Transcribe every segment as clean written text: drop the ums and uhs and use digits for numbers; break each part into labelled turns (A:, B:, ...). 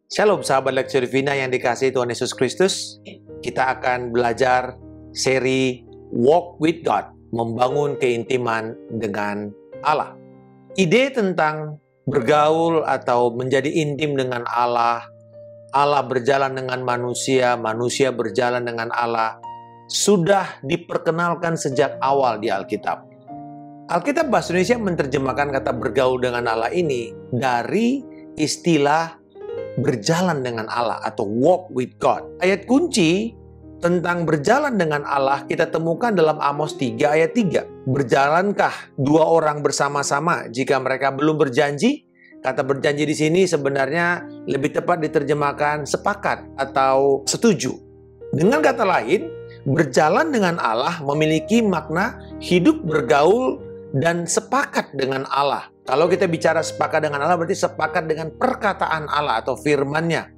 A: Shalom sahabat Lectio Divina yang dikasihi Tuhan Yesus Kristus. Kita akan belajar seri Walk with God, membangun keintiman dengan Allah. Ide tentang bergaul atau menjadi intim dengan Allah, Allah berjalan dengan manusia, manusia berjalan dengan Allah, sudah diperkenalkan sejak awal di Alkitab. Alkitab Bahasa Indonesia menerjemahkan kata bergaul dengan Allah ini dari istilah berjalan dengan Allah atau walk with God. Ayat kunci tentang berjalan dengan Allah kita temukan dalam Amos 3 ayat 3. Berjalankah dua orang bersama-sama jika mereka belum berjanji? Kata berjanji di sini sebenarnya lebih tepat diterjemahkan sepakat atau setuju. Dengan kata lain, berjalan dengan Allah memiliki makna hidup bergaul dan sepakat dengan Allah. Kalau kita bicara sepakat dengan Allah, berarti sepakat dengan perkataan Allah atau firman-Nya.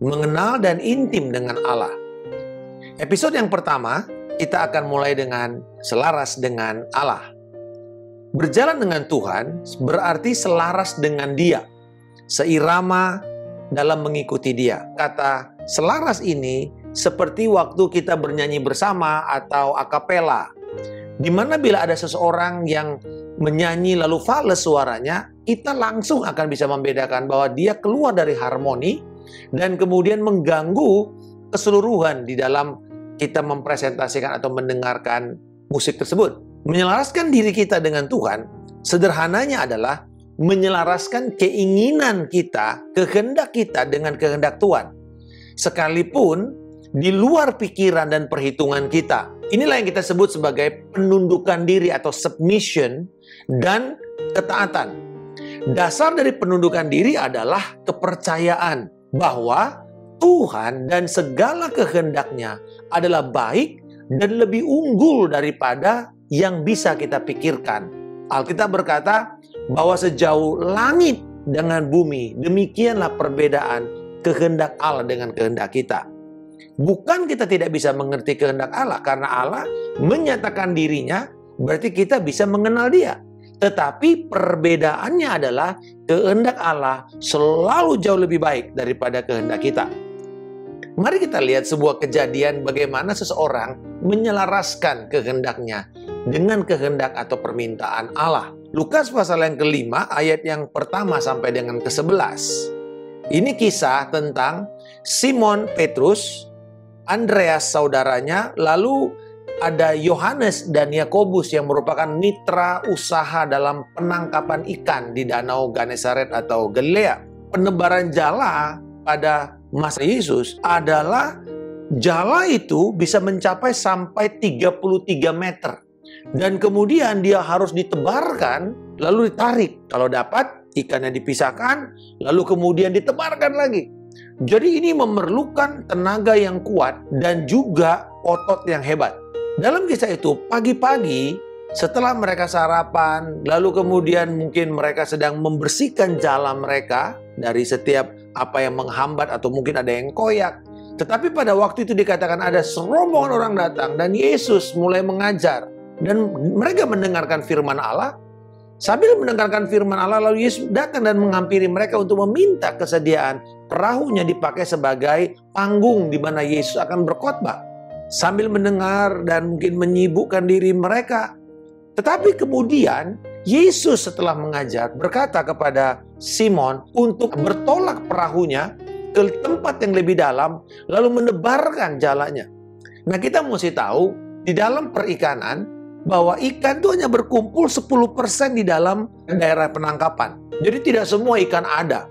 A: Mengenal dan intim dengan Allah. Episode yang pertama, kita akan mulai dengan selaras dengan Allah. Berjalan dengan Tuhan berarti selaras dengan Dia. Seirama dalam mengikuti Dia. Kata selaras ini seperti waktu kita bernyanyi bersama atau akapela. Di mana bila ada seseorang yang menyanyi lalu fales suaranya, kita langsung akan bisa membedakan bahwa dia keluar dari harmoni dan kemudian mengganggu keseluruhan di dalam kita mempresentasikan atau mendengarkan musik tersebut. Menyelaraskan diri kita dengan Tuhan, sederhananya adalah menyelaraskan keinginan kita, kehendak kita dengan kehendak Tuhan. Sekalipun di luar pikiran dan perhitungan kita. Inilah yang kita sebut sebagai penundukan diri atau submission dan ketaatan. Dasar dari penundukan diri adalah kepercayaan bahwa Tuhan dan segala kehendaknya adalah baik dan lebih unggul daripada yang bisa kita pikirkan. Alkitab berkata bahwa sejauh langit dengan bumi, demikianlah perbedaan kehendak Allah dengan kehendak kita. Bukan kita tidak bisa mengerti kehendak Allah, karena Allah menyatakan dirinya, berarti kita bisa mengenal Dia. Tetapi perbedaannya adalah kehendak Allah selalu jauh lebih baik daripada kehendak kita. Mari kita lihat sebuah kejadian bagaimana seseorang menyelaraskan kehendaknya dengan kehendak atau permintaan Allah. Lukas pasal yang kelima, ayat yang pertama sampai dengan ke-11. Ini kisah tentang Simon Petrus, Andreas saudaranya, lalu ada Yohanes dan Yakobus yang merupakan mitra usaha dalam penangkapan ikan di Danau Genesaret atau Galilea. Penebaran jala pada masa Yesus adalah jala itu bisa mencapai sampai 33 meter. Dan kemudian dia harus ditebarkan lalu ditarik. Kalau dapat, ikannya dipisahkan lalu kemudian ditebarkan lagi. Jadi ini memerlukan tenaga yang kuat dan juga otot yang hebat. Dalam kisah itu, pagi-pagi setelah mereka sarapan, lalu kemudian mungkin mereka sedang membersihkan jala mereka dari setiap apa yang menghambat atau mungkin ada yang koyak. Tetapi pada waktu itu dikatakan ada serombongan orang datang dan Yesus mulai mengajar. Dan mereka mendengarkan firman Allah. Sambil mendengarkan firman Allah, lalu Yesus datang dan menghampiri mereka untuk meminta kesediaan perahunya dipakai sebagai panggung di mana Yesus akan berkhotbah. Sambil mendengar dan mungkin menyibukkan diri mereka. Tetapi kemudian Yesus setelah mengajar berkata kepada Simon untuk bertolak perahunya ke tempat yang lebih dalam lalu menebarkan jalannya. Nah, kita mesti tahu di dalam perikanan bahwa ikan itu hanya berkumpul 10% di dalam daerah penangkapan. Jadi tidak semua ikan ada.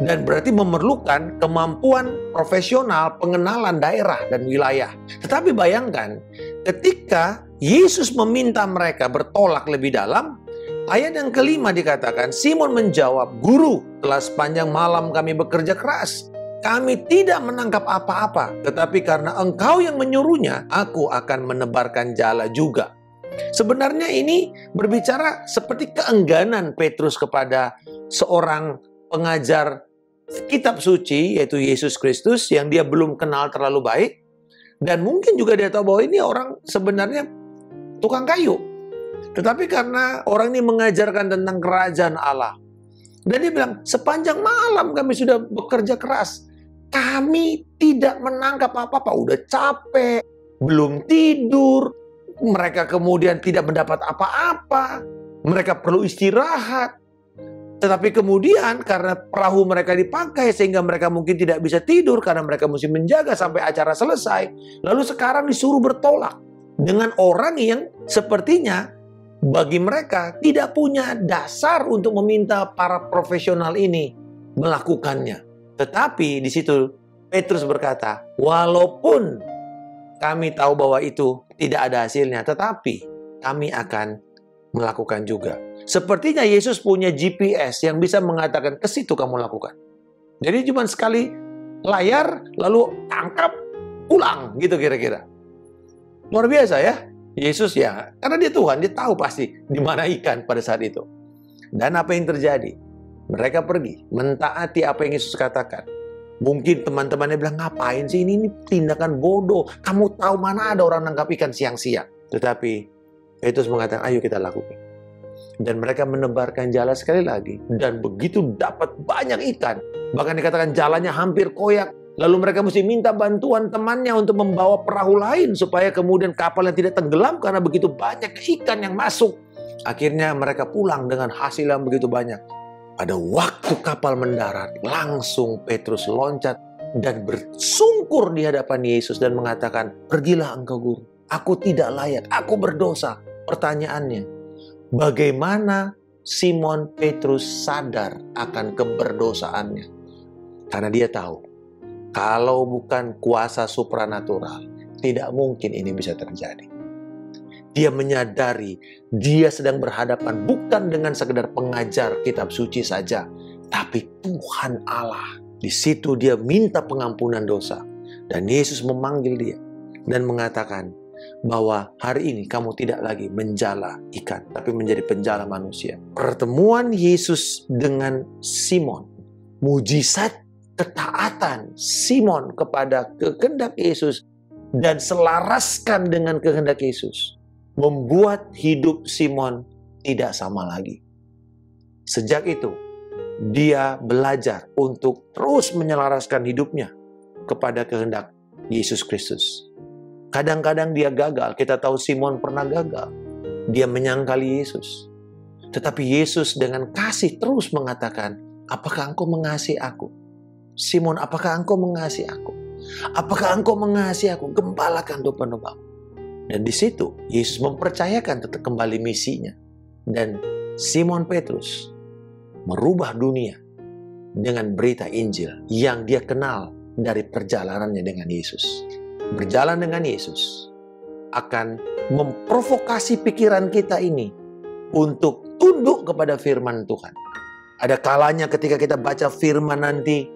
A: Dan berarti memerlukan kemampuan profesional pengenalan daerah dan wilayah. Tetapi bayangkan, ketika Yesus meminta mereka bertolak lebih dalam, ayat yang kelima dikatakan, Simon menjawab, "Guru, telah sepanjang malam kami bekerja keras. Kami tidak menangkap apa-apa, tetapi karena Engkau yang menyuruhnya, aku akan menebarkan jala juga." Sebenarnya ini berbicara seperti keengganan Petrus kepada seorang pengajar kitab suci, yaitu Yesus Kristus, yang dia belum kenal terlalu baik. Dan mungkin juga dia tahu bahwa ini orang sebenarnya tukang kayu. Tetapi karena orang ini mengajarkan tentang kerajaan Allah, Dan dia bilang, sepanjang malam kami sudah bekerja keras. Kami tidak menangkap apa-apa, udah capek, belum tidur. Mereka kemudian tidak mendapat apa-apa. Mereka perlu istirahat. Tetapi kemudian karena perahu mereka dipakai sehingga mereka mungkin tidak bisa tidur karena mereka mesti menjaga sampai acara selesai. Lalu sekarang disuruh bertolak dengan orang yang sepertinya bagi mereka tidak punya dasar untuk meminta para profesional ini melakukannya. Tetapi di situ Petrus berkata, walaupun kami tahu bahwa itu tidak ada hasilnya, tetapi kami akan melakukan juga. Sepertinya Yesus punya GPS yang bisa mengatakan ke situ kamu lakukan. Jadi cuma sekali layar lalu tangkap pulang gitu kira-kira. Luar biasa ya. Yesus ya, karena dia Tuhan, dia tahu pasti di mana ikan pada saat itu. Dan apa yang terjadi? Mereka pergi mentaati apa yang Yesus katakan. Mungkin teman-temannya bilang, ngapain sih ini tindakan bodoh. Kamu tahu mana ada orang nangkap ikan siang-siang. Tetapi Petrus mengatakan, ayo kita lakukan. Dan mereka menebarkan jala sekali lagi. Dan begitu dapat banyak ikan. Bahkan dikatakan jalannya hampir koyak. Lalu mereka mesti minta bantuan temannya untuk membawa perahu lain. Supaya kemudian kapalnya tidak tenggelam karena begitu banyak ikan yang masuk. Akhirnya mereka pulang dengan hasil yang begitu banyak. Pada waktu kapal mendarat, langsung Petrus loncat dan bersungkur di hadapan Yesus dan mengatakan, pergilah engkau guru, aku tidak layak, aku berdosa. Pertanyaannya, bagaimana Simon Petrus sadar akan keberdosaannya? Karena dia tahu, kalau bukan kuasa supranatural, tidak mungkin ini bisa terjadi. Dia menyadari dia sedang berhadapan bukan dengan sekedar pengajar kitab suci saja, tapi Tuhan Allah. Di situ dia minta pengampunan dosa. Dan Yesus memanggil dia dan mengatakan bahwa hari ini kamu tidak lagi menjala ikan, tapi menjadi penjala manusia. Pertemuan Yesus dengan Simon, mujizat ketaatan Simon kepada kehendak Yesus dan selaraskan dengan kehendak Yesus, membuat hidup Simon tidak sama lagi. Sejak itu, dia belajar untuk terus menyelaraskan hidupnya kepada kehendak Yesus Kristus. Kadang-kadang dia gagal. Kita tahu Simon pernah gagal. Dia menyangkali Yesus. Tetapi Yesus dengan kasih terus mengatakan, apakah engkau mengasihi aku? Simon, apakah engkau mengasihi aku? Apakah engkau mengasihi aku? Gembalakan domba-dombaku. Dan di situ Yesus mempercayakan tetap kembali misinya. Dan Simon Petrus merubah dunia dengan berita Injil yang dia kenal dari perjalanannya dengan Yesus. Berjalan dengan Yesus akan memprovokasi pikiran kita ini untuk tunduk kepada firman Tuhan. Ada kalanya ketika kita baca firman nanti,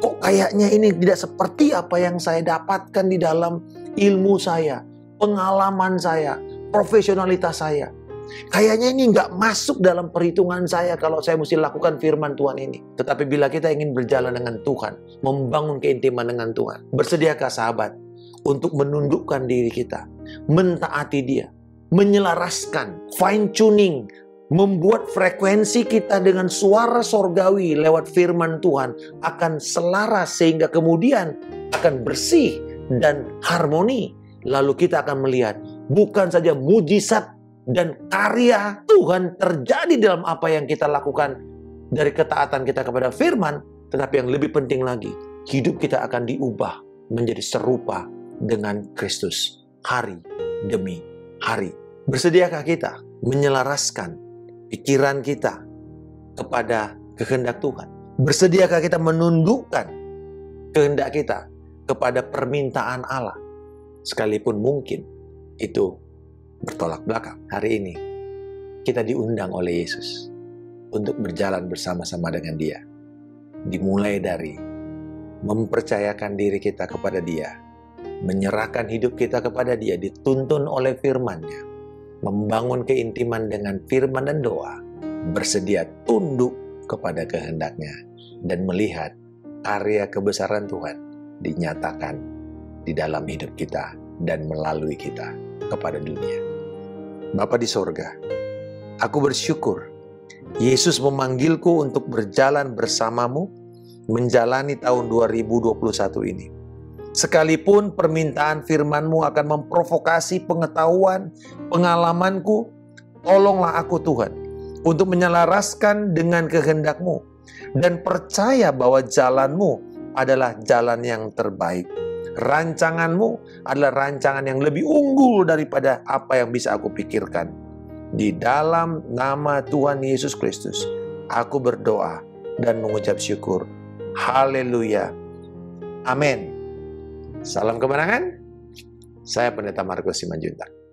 A: kok kayaknya ini tidak seperti apa yang saya dapatkan di dalam ilmu saya, pengalaman saya, profesionalitas saya. Kayaknya ini nggak masuk dalam perhitungan saya kalau saya mesti lakukan firman Tuhan ini. Tetapi bila kita ingin berjalan dengan Tuhan, membangun keintiman dengan Tuhan, bersediakah sahabat untuk menundukkan diri kita, mentaati Dia, menyelaraskan, fine tuning, membuat frekuensi kita dengan suara sorgawi lewat firman Tuhan akan selaras sehingga kemudian akan bersih dan harmoni. Lalu kita akan melihat bukan saja mujizat dan karya Tuhan terjadi dalam apa yang kita lakukan dari ketaatan kita kepada firman, tetapi yang lebih penting lagi, hidup kita akan diubah menjadi serupa dengan Kristus hari demi hari. Bersediakah kita menyelaraskan pikiran kita kepada kehendak Tuhan? Bersediakah kita menundukkan kehendak kita kepada permintaan Allah? Sekalipun mungkin itu bertolak belakang. Hari ini kita diundang oleh Yesus untuk berjalan bersama-sama dengan Dia. Dimulai dari mempercayakan diri kita kepada Dia, menyerahkan hidup kita kepada Dia, dituntun oleh firman-Nya, membangun keintiman dengan firman dan doa, bersedia tunduk kepada kehendak-Nya, dan melihat karya kebesaran Tuhan dinyatakan di dalam hidup kita dan melalui kita kepada dunia. Bapa di sorga, aku bersyukur Yesus memanggilku untuk berjalan bersamamu menjalani tahun 2021 ini. Sekalipun permintaan firman-Mu akan memprovokasi pengetahuan, pengalamanku, tolonglah aku Tuhan, untuk menyelaraskan dengan kehendak-Mu, dan percaya bahwa jalan-Mu adalah jalan yang terbaik. Rancangan-Mu adalah rancangan yang lebih unggul daripada apa yang bisa aku pikirkan. Di dalam nama Tuhan Yesus Kristus, aku berdoa dan mengucap syukur. Haleluya. Amin. Salam kemenangan. Saya Pendeta Markus Simanjuntak.